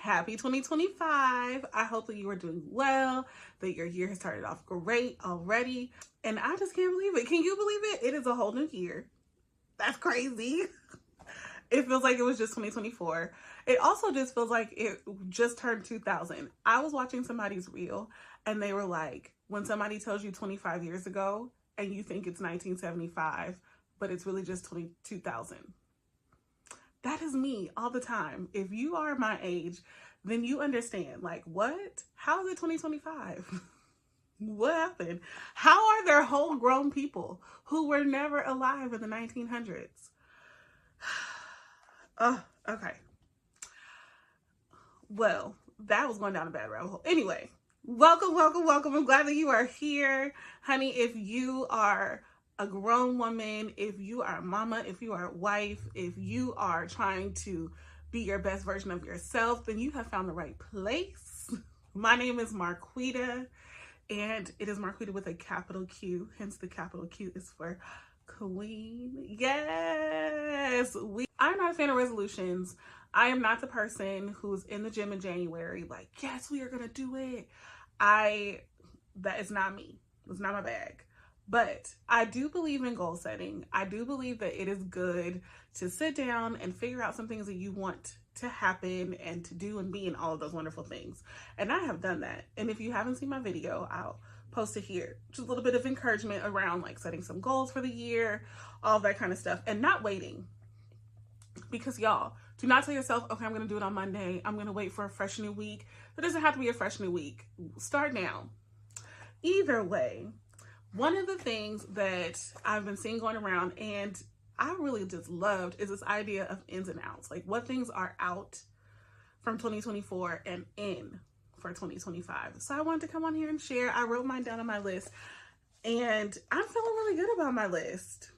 Happy 2025. I hope that you are doing well, that your year has started off great already. And I just can't believe it. Can you believe it? It is a whole new year. That's crazy. It feels like it was just 2024. It also just feels like it just turned 2000. I was watching somebody's reel and they were like, when somebody tells you 25 years ago and you think it's 1975, but it's really just 2000. That is me all the time. If you are my age, then you understand, like, what? How is it 2025? What happened? How are there whole grown people who were never alive in the 1900s? Oh, okay. Well, that was going down a bad rabbit hole. Anyway, welcome. I'm glad that you are here. Honey, if you are a grown woman, if you are a mama, if you are a wife, if you are trying to be your best version of yourself, then you have found the right place. My name is Marquita, and it is Marquita with a capital Q, hence the capital Q is for Queen. Yes, I'm not a fan of resolutions. I am not the person who's in the gym in January like, yes, we are gonna do it. That is not me. It's not my bag. But I do believe in goal setting. I do believe that it is good to sit down and figure out some things that you want to happen and to do and be and all of those wonderful things. And I have done that. And if you haven't seen my video, I'll post it here. Just a little bit of encouragement around like setting some goals for the year, all that kind of stuff, and not waiting. Because y'all, do not tell yourself, okay, I'm going to do it on Monday. I'm going to wait for a fresh new week. It doesn't have to be a fresh new week. Start now. Either way, one of the things that I've been seeing going around and I really just loved is this idea of ins and outs. Like what things are out from 2024 and in for 2025. So I wanted to come on here and share. I wrote mine down on my list and I'm feeling really good about my list.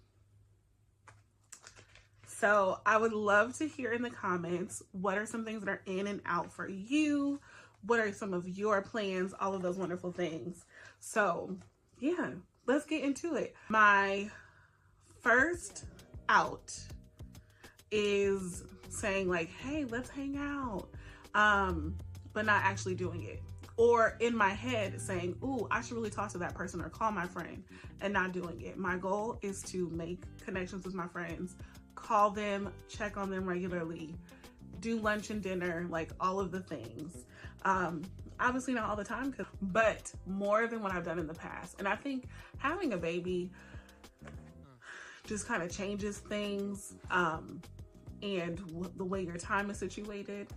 So I would love to hear in the comments, what are some things that are in and out for you? What are some of your plans? All of those wonderful things. So yeah, let's get into it. My first out is saying like, hey, let's hang out, but not actually doing it. Or in my head saying, ooh, I should really talk to that person or call my friend and not doing it. My goal is to make connections with my friends, call them, check on them regularly, do lunch and dinner, like all of the things. Obviously not all the time, but more than what I've done in the past. And I think having a baby just kind of changes things and the way your time is situated.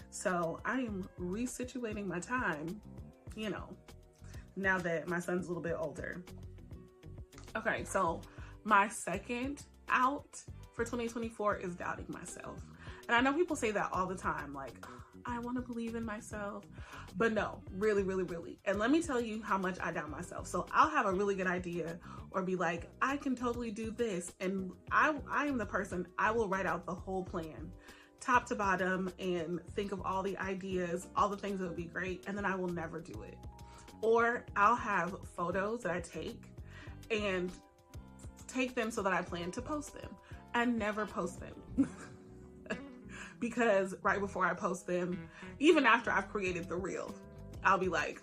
So I am resituating my time, you know, now that my son's a little bit older. Okay, so my second out for 2024 is doubting myself. And I know people say that all the time, like, I want to believe in myself, but no, really. And let me tell you how much I doubt myself. So I'll have a really good idea or be like, I can totally do this. And I am the person, I will write out the whole plan, top to bottom, and think of all the ideas, all the things that would be great. And then I will never do it. Or I'll have photos that I take and take them so that I plan to post them and never post them. Because right before I post them, even after I've created the reel, I'll be like,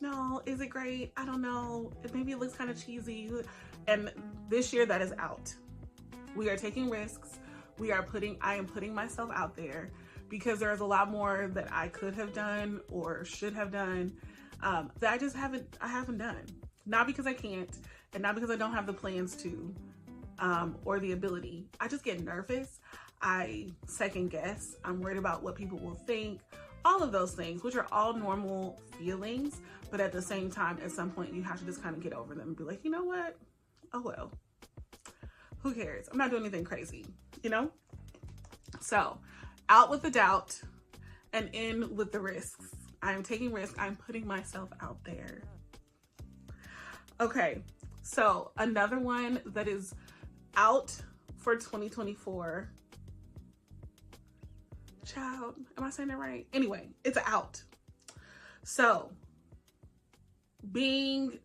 no, is it great? I don't know. Maybe it looks kind of cheesy. And this year that is out. We are taking risks. I am putting myself out there because there's a lot more that I could have done or should have done that I haven't done. Not because I can't and not because I don't have the plans to or the ability. I just get nervous. I second guess. I'm worried about what people will think. All of those things, which are all normal feelings, but at the same time, at some point, you have to just kind of get over them and be like, you know what? Oh, well, who cares? I'm not doing anything crazy, you know? So out with the doubt and in with the risks. I am taking risks. I'm putting myself out there. Okay, so another one that is out for 2024. Child, am I saying that right? Anyway, it's out. So this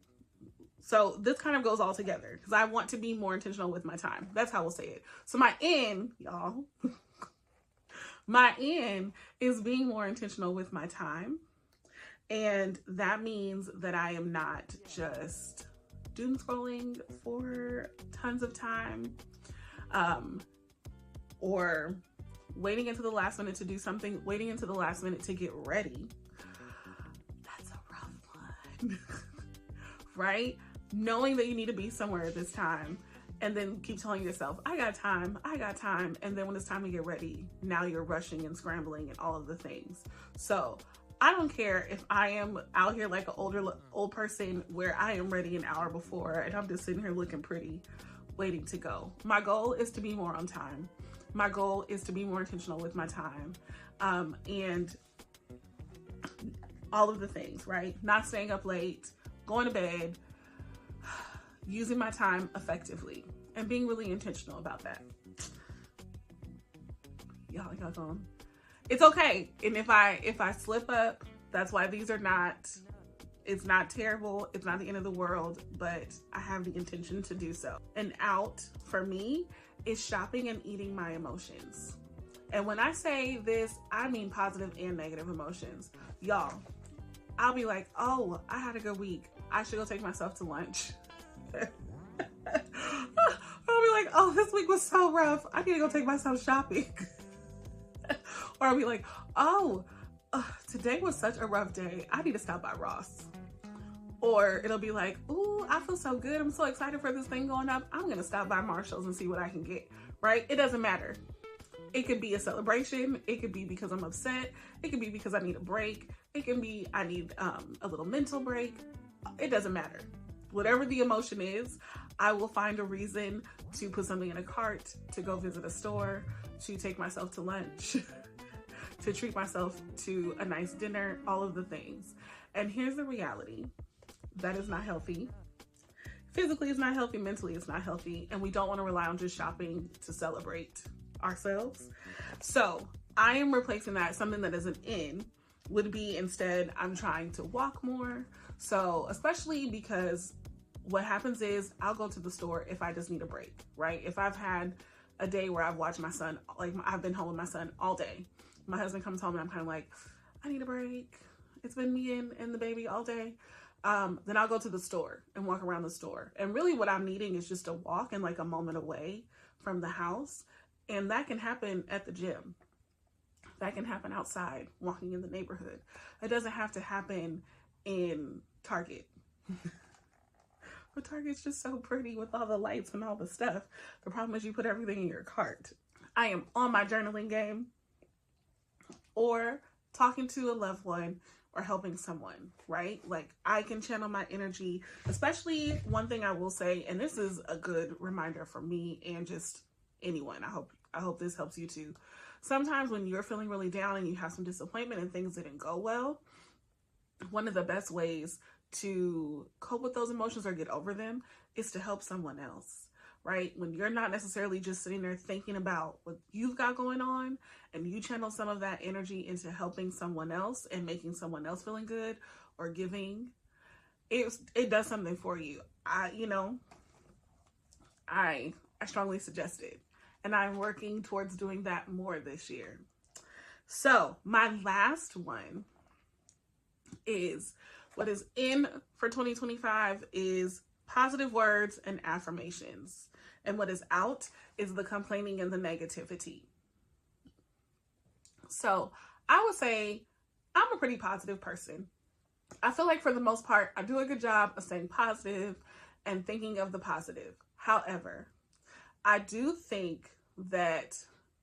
kind of goes all together because I want to be more intentional with my time. That's how we'll say it. So my in, y'all, My in is being more intentional with my time. And that means that I am not just doom scrolling for tons of time, or waiting until the last minute to do something, waiting until the last minute to get ready. That's a rough one, right? Knowing that you need to be somewhere at this time, and then keep telling yourself, I got time, I got time. And then when it's time to get ready, now you're rushing and scrambling and all of the things. So I don't care if I am out here like an old person where I am ready an hour before and I'm just sitting here looking pretty, waiting to go. My goal is to be more on time. My goal is to be more intentional with my time, and all of the things, right? Not staying up late, going to bed, using my time effectively, and being really intentional about that. Y'all going. It's okay. And if I slip up, that's why these are not, it's not terrible. It's not the end of the world, but I have the intention to do so. An out for me is shopping and eating my emotions. And when I say this, I mean positive and negative emotions. Y'all, I'll be like, oh, I had a good week. I should go take myself to lunch. I'll be like, oh, this week was so rough. I need to go take myself shopping. Or I'll be like, oh, today was such a rough day. I need to stop by Ross. Or it'll be like, ooh, I feel so good. I'm so excited for this thing going up. I'm going to stop by Marshall's and see what I can get, right? It doesn't matter. It could be a celebration. It could be because I'm upset. It could be because I need a break. It can be I need a little mental break. It doesn't matter. Whatever the emotion is, I will find a reason to put something in a cart, to go visit a store, to take myself to lunch, to treat myself to a nice dinner, all of the things. And here's the reality. That is not healthy. Physically, it's not healthy. Mentally, it's not healthy. And we don't want to rely on just shopping to celebrate ourselves. So I am replacing that. Something that isn't in would be instead, I'm trying to walk more. So especially because what happens is I'll go to the store if I just need a break, right? If I've had a day where I've watched my son, like I've been home with my son all day. My husband comes home and I'm kind of like, I need a break. It's been me and the baby all day. Then I'll go to the store and walk around the store. And really what I'm needing is just a walk and like a moment away from the house. And that can happen at the gym. That can happen outside, walking in the neighborhood. It doesn't have to happen in Target. But Target's just so pretty with all the lights and all the stuff. The problem is you put everything in your cart. I am on my journaling game, or talking to a loved one, or helping someone, right? Like I can channel my energy, especially one thing I will say, and this is a good reminder for me and just anyone. I hope this helps you too. Sometimes when you're feeling really down and you have some disappointment and things didn't go well, one of the best ways to cope with those emotions or get over them is to help someone else, right? When you're not necessarily just sitting there thinking about what you've got going on, and you channel some of that energy into helping someone else and making someone else feeling good or giving, it does something for you. I strongly suggest it. And I'm working towards doing that more this year. So my last one is what is in for 2025 is positive words and affirmations. And what is out is the complaining and the negativity. So I would say I'm a pretty positive person. I feel like for the most part, I do a good job of staying positive and thinking of the positive. However, I do think that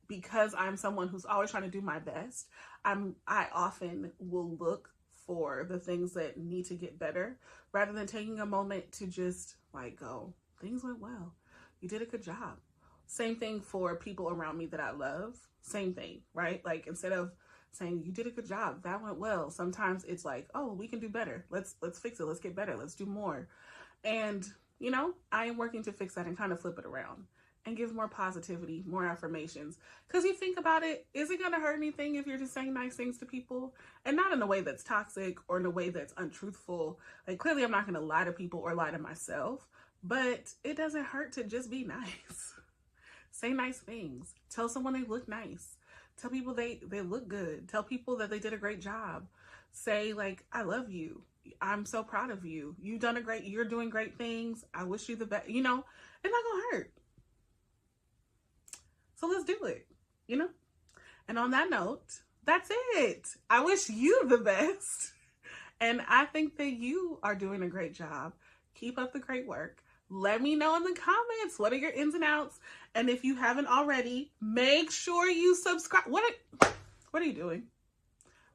because I'm someone who's always trying to do my best, I often will look for the things that need to get better rather than taking a moment to just like go, things went well. You did a good job. Same thing for people around me that I love. Same thing, right? Like instead of saying you did a good job, that went well, sometimes it's like, oh, we can do better. Let's fix it. Let's get better. Let's do more. And I am working to fix that and kind of flip it around and give more positivity, more affirmations. Because you think about it, is it going to hurt anything if you're just saying nice things to people? And not in a way that's toxic or in a way that's untruthful. Like clearly I'm not going to lie to people or lie to myself, but it doesn't hurt to just be nice. Say nice things. Tell someone they look nice. Tell people they look good. Tell people that they did a great job. Say like, I love you. I'm so proud of you. You're doing great things. I wish you the best. You know, it's not gonna hurt. So let's do it, you know? And on that note, that's it. I wish you the best. And I think that you are doing a great job. Keep up the great work. Let me know in the comments, what are your ins and outs? And if you haven't already, make sure you subscribe. What are you doing?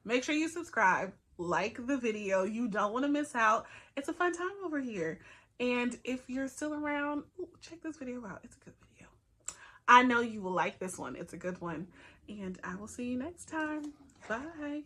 Make sure you subscribe, like the video. You don't want to miss out. It's a fun time over here. And if you're still around, check this video out. It's a good video. I know you will like this one. It's a good one. And I will see you next time. Bye.